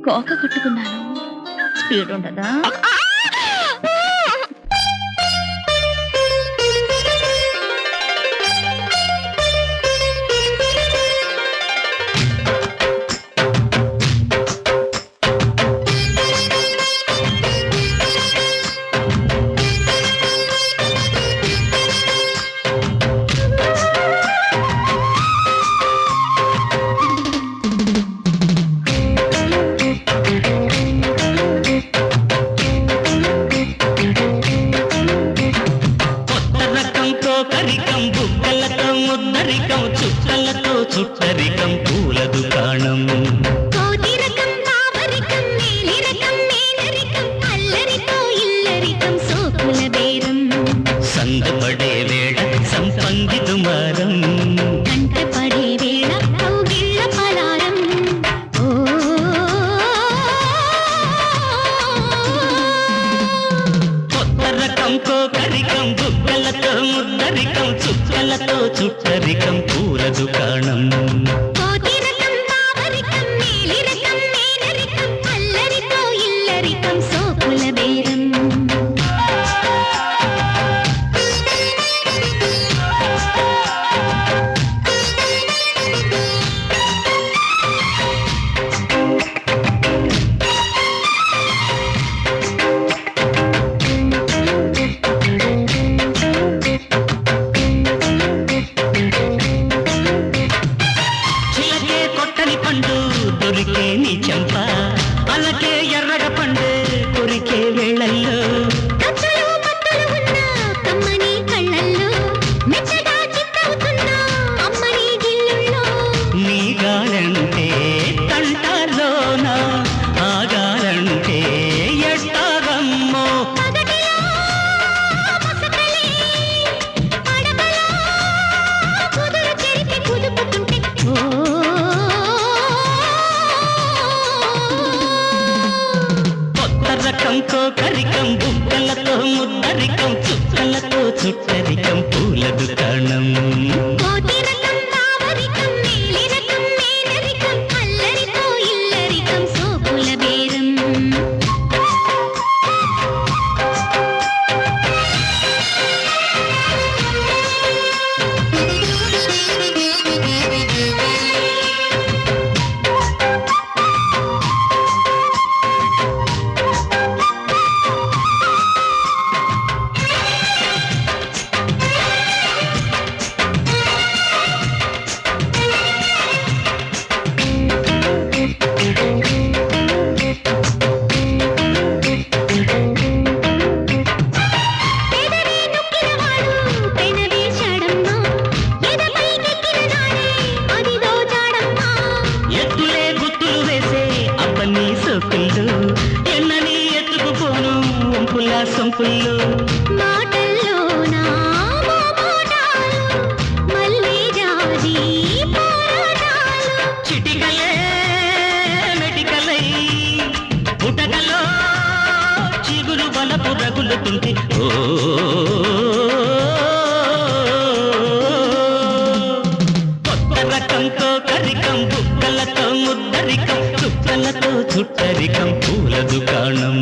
కోక కట్టుకున్నాను. స్పీడ్ ఉండదా? చుట్టరికం పూల దుకాణం సందపడే వేళ సంపంగి దుమారం కంటపడే వేళ కౌగిళ్ళ పలారం. కొత్త రకం కోకరికం బుగ్గలతో ముద్దరికం చుక్కలతో చుట్టరికం పూల దుకాణం దొరికే నీ చెంప అలకే ఎర్రగ పండు కొరికే వేళల్లో నీ గాలంటే కంటలోన ఆగాలంటే ఎట్టాగమ్మో రకం కోకరికం బుగ్గలతో ముద్దరికం చుక్కలతో చుట్టరికం పూల దుకాణం ఎన్నని ఎత్తుకుపోను వంపులా సంపుల్లో మాటల్లోనా చిటికలే మెటికలై పుటకలో చిగురు బలపు రగులుతుంటే ఓ కొత్త రకం కోకరికం బుగ్గలతో ముద్దరికం చుక్కలతో చుట్టరికం పూల దుకాణం